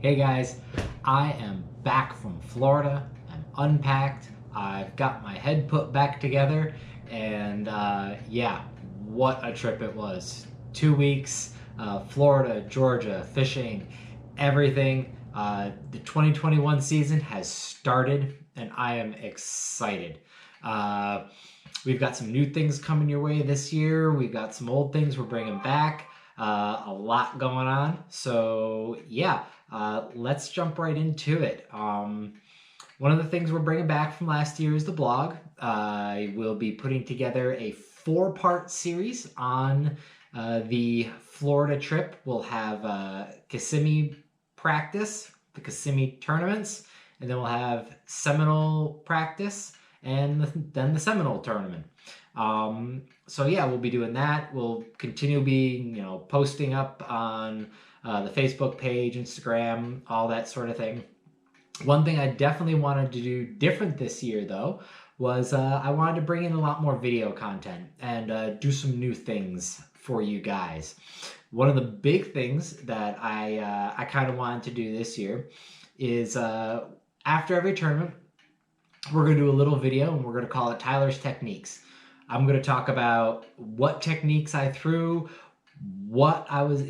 Hey guys, I am back from Florida. I'm unpacked. I've got my head put back together, and yeah, what a trip it was. 2 weeks, Florida, Georgia, fishing, everything. The 2021 season has started, and I am excited. Uh, we've got some new things coming your way this year. We've got some old things we're bringing back. A lot going on. So, yeah, let's jump right into it. One of the things we're bringing back from last year is the blog. I will be putting together a 4-part series on the Florida trip. We'll have Kissimmee practice, the Kissimmee tournaments, and then we'll have Seminole practice, and then the Seminole tournament. So yeah, we'll be doing that. We'll continue being, posting up on the Facebook page, Instagram, all that sort of thing. One thing I definitely wanted to do different this year, though, was I wanted to bring in a lot more video content and do some new things for you guys. One of the big things that I kind of wanted to do this year is after every tournament, we're going to do a little video and we're going to call it Tyler's Techniques. I'm going to talk about what techniques I threw, what I was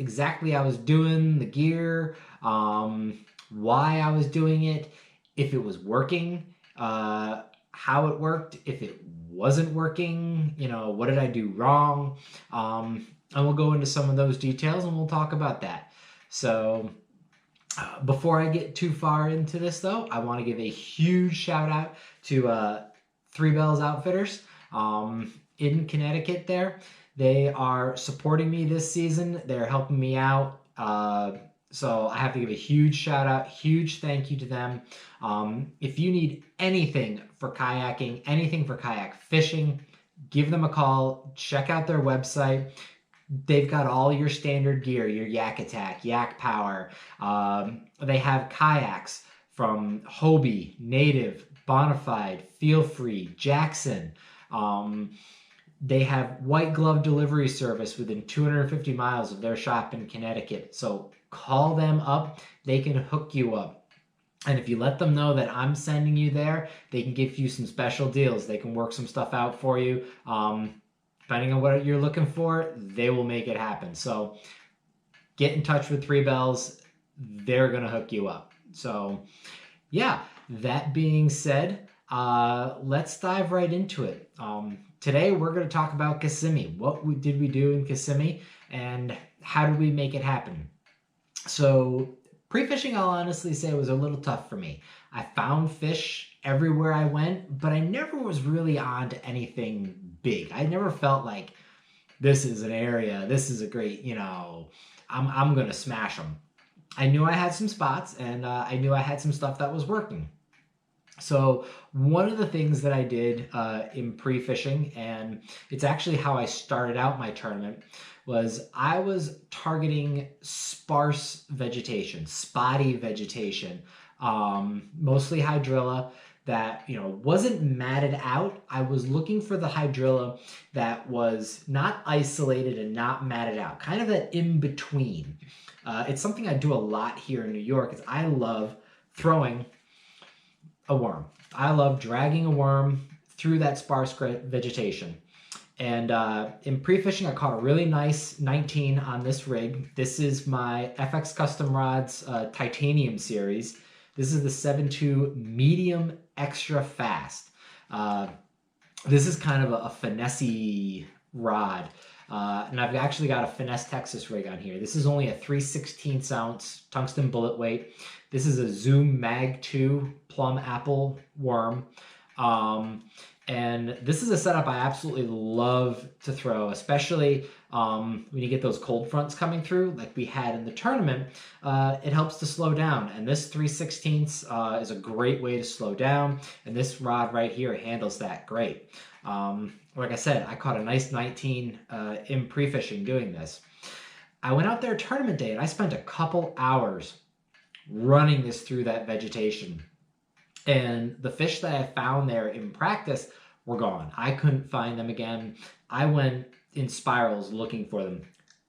doing, the gear, why I was doing it, if it was working, how it worked, if it wasn't working, what did I do wrong? And we'll go into some of those details and we'll talk about that. So before I get too far into this, though, I want to give a huge shout out to Three Bells Outfitters in Connecticut there. They are supporting me this season. They're helping me out. So I have to give a huge shout out, huge thank you to them. If you need anything for kayaking, anything for kayak fishing, give them a call. Check out their website. They've got all your standard gear, your Yak Attack, Yak Power. They have kayaks from Hobie, Native, Bonafide, Feel Free, Jackson. They have white glove delivery service within 250 miles of their shop in Connecticut. So call them up. They can hook you up. And if you let them know that I'm sending you there, they can give you some special deals. They can work some stuff out for you. Depending on what you're looking for, they will make it happen. So get in touch with Three Bells. They're going to hook you up. So yeah, that being said, let's dive right into it. Today we're going to talk about Kissimmee. What did we do in Kissimmee and how did we make it happen? So pre-fishing, I'll honestly say, was a little tough for me. I found fish everywhere I went, but I never was really on to anything big. I never felt like this is an area, this is a great, I'm going to smash them. I knew I had some spots and I knew I had some stuff that was working. So one of the things that I did in pre-fishing, and it's actually how I started out my tournament, was I was targeting sparse vegetation, spotty vegetation, mostly hydrilla that, wasn't matted out. I was looking for the hydrilla that was not isolated and not matted out, kind of that in between. It's something I do a lot here in New York, is I love throwing a worm. I love dragging a worm through that sparse vegetation. And in pre-fishing, I caught a really nice 19 on this rig. This is my FX Custom Rods Titanium series. This is the 7.2 medium extra fast. This is kind of a finesse-y rod. And I've actually got a Finesse Texas rig on here. This is only a 3/16 ounce tungsten bullet weight. This is a Zoom Mag 2 plum apple worm. And this is a setup I absolutely love to throw, especially when you get those cold fronts coming through like we had in the tournament. It helps to slow down, and this 3/16 is a great way to slow down, and this rod right here handles that great. Like I said, I caught a nice 19 in pre-fishing doing this. I went out there tournament day and I spent a couple hours running this through that vegetation. And the fish that I found there in practice were gone. I couldn't find them again. I went in spirals looking for them.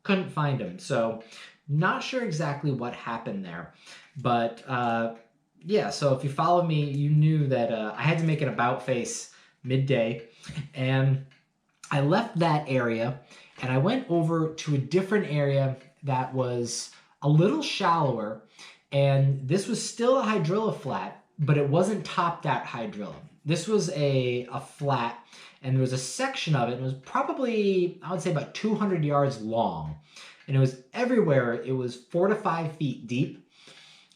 Couldn't find them. So Not sure exactly what happened there, but yeah, so if you followed me, you knew that I had to make an about face midday, and I left that area and I went over to a different area that was a little shallower, and this was still a hydrilla flat, but it wasn't topped out hydrilla. This was a flat, and there was a section of it, and it was probably, I would say, about 200 yards long, and it was everywhere. It was 4 to 5 feet deep,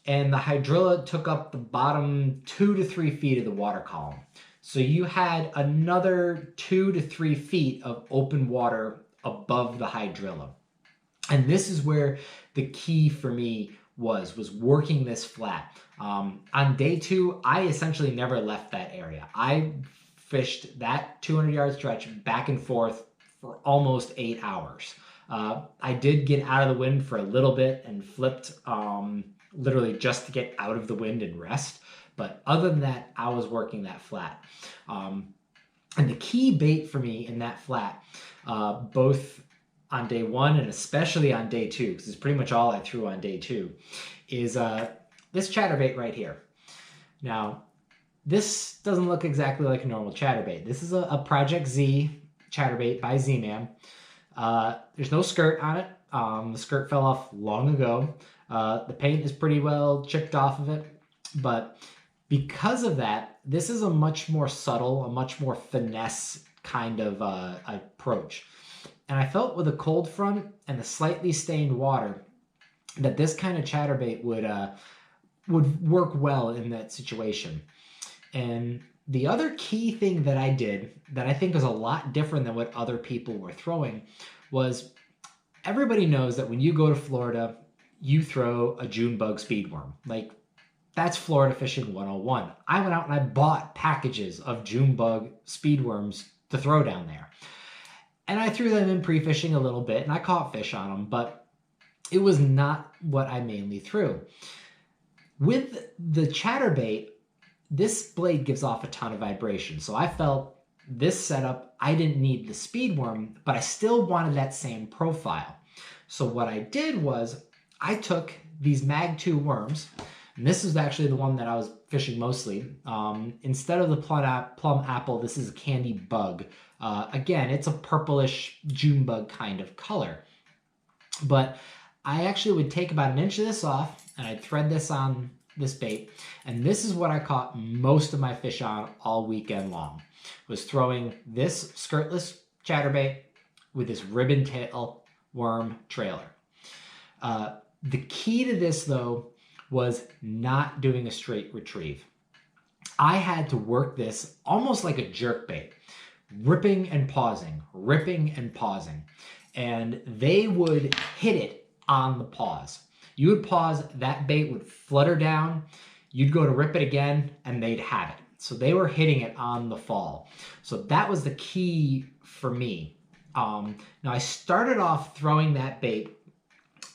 and the hydrilla took up the bottom 2 to 3 feet of the water column. So you had another 2 to 3 feet of open water above the hydrilla. And this is where the key for me was working this flat. On day 2, I essentially never left that area. I fished that 200-yard stretch back and forth for almost 8 hours. I did get out of the wind for a little bit and flipped literally just to get out of the wind and rest. But other than that, I was working that flat. And the key bait for me in that flat, both on day 1 and especially on day 2, because it's pretty much all I threw on day 2, is this chatterbait right here. Now, this doesn't look exactly like a normal chatterbait. This is a Project Z chatterbait by Z-Man. There's no skirt on it. The skirt fell off long ago. The paint is pretty well chipped off of it, but because of that, this is a much more subtle, a much more finesse kind of approach. And I felt with a cold front and the slightly stained water that this kind of chatterbait would work well in that situation. And the other key thing that I did that I think is a lot different than what other people were throwing was, everybody knows that when you go to Florida, you throw a June bug speedworm. Like, that's Florida fishing 101. I went out and I bought packages of June bug speedworms to throw down there. And I threw them in pre-fishing a little bit, and I caught fish on them, but it was not what I mainly threw. With the chatterbait, this blade gives off a ton of vibration. So I felt this setup, I didn't need the speedworm, but I still wanted that same profile. So what I did was I took these Mag 2 worms, and this is actually the one that I was fishing mostly. Instead of the plum apple, this is a candy bug. Again, it's a purplish June bug kind of color. But I actually would take about 1 inch of this off, and I'd thread this on this bait. And this is what I caught most of my fish on all weekend long, was throwing this skirtless chatterbait with this ribbon tail worm trailer. The key to this, though, was not doing a straight retrieve. I had to work this almost like a jerk bait, ripping and pausing, and they would hit it on the pause. You would pause, that bait would flutter down, you'd go to rip it again, and they'd have it. So they were hitting it on the fall. So that was the key for me. Now I started off throwing that bait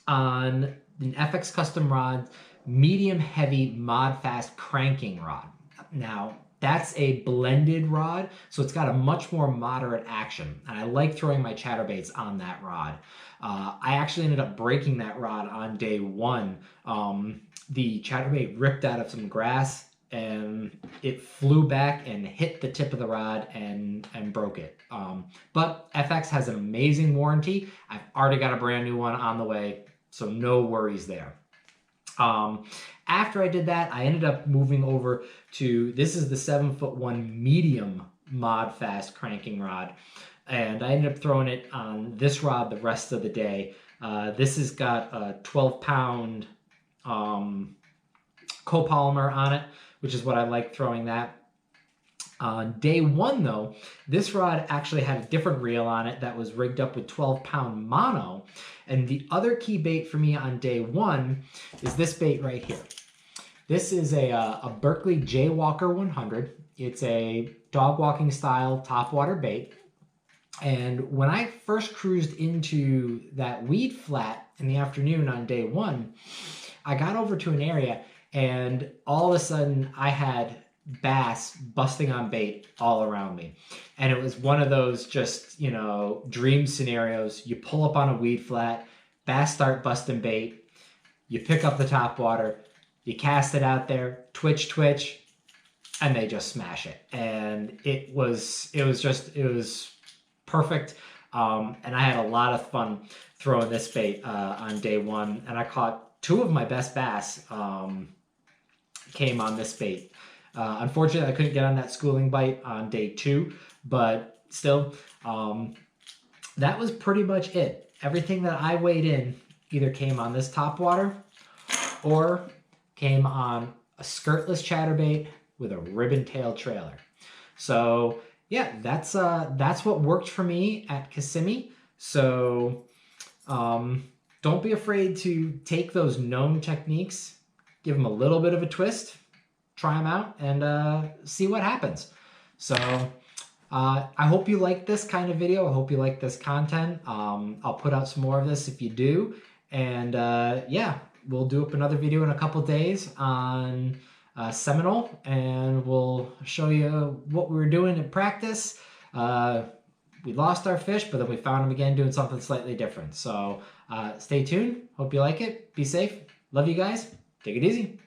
on an FX Custom Rod medium heavy mod fast cranking rod. Now that's a blended rod, so it's got a much more moderate action, and I like throwing my chatterbaits on that rod. I actually ended up breaking that rod on day 1. The chatterbait ripped out of some grass and it flew back and hit the tip of the rod and broke it. But FX has an amazing warranty. I've already got a brand new one on the way, so no worries there. After I did that, I ended up moving over to, this is the 7'1" medium mod fast cranking rod, and I ended up throwing it on this rod the rest of the day. This has got a 12-pound copolymer on it, which is what I like throwing that. On day 1, though, this rod actually had a different reel on it that was rigged up with 12-pound mono. And the other key bait for me on day 1 is this bait right here. This is a Berkeley Jaywalker 100. It's a dog walking style topwater bait. And when I first cruised into that weed flat in the afternoon on day 1, I got over to an area and all of a sudden I had bass busting on bait all around me. And it was one of those just, dream scenarios. You pull up on a weed flat, bass start busting bait, you pick up the top water, you cast it out there, twitch, twitch, and they just smash it. And it was perfect. And I had a lot of fun throwing this bait on day one, and I caught 2 of my best bass came on this bait. Unfortunately, I couldn't get on that schooling bite on day 2, but still, that was pretty much it. Everything that I weighed in either came on this topwater or came on a skirtless chatterbait with a ribbon tail trailer. So yeah, that's what worked for me at Kissimmee. So don't be afraid to take those known techniques, give them a little bit of a twist, try them out, and see what happens. So I hope you like this kind of video. I hope you like this content. I'll put out some more of this if you do. And yeah, we'll do up another video in a couple days on Seminole, and we'll show you what we were doing in practice. We lost our fish, but then we found them again doing something slightly different. So stay tuned. Hope you like it. Be safe. Love you guys. Take it easy.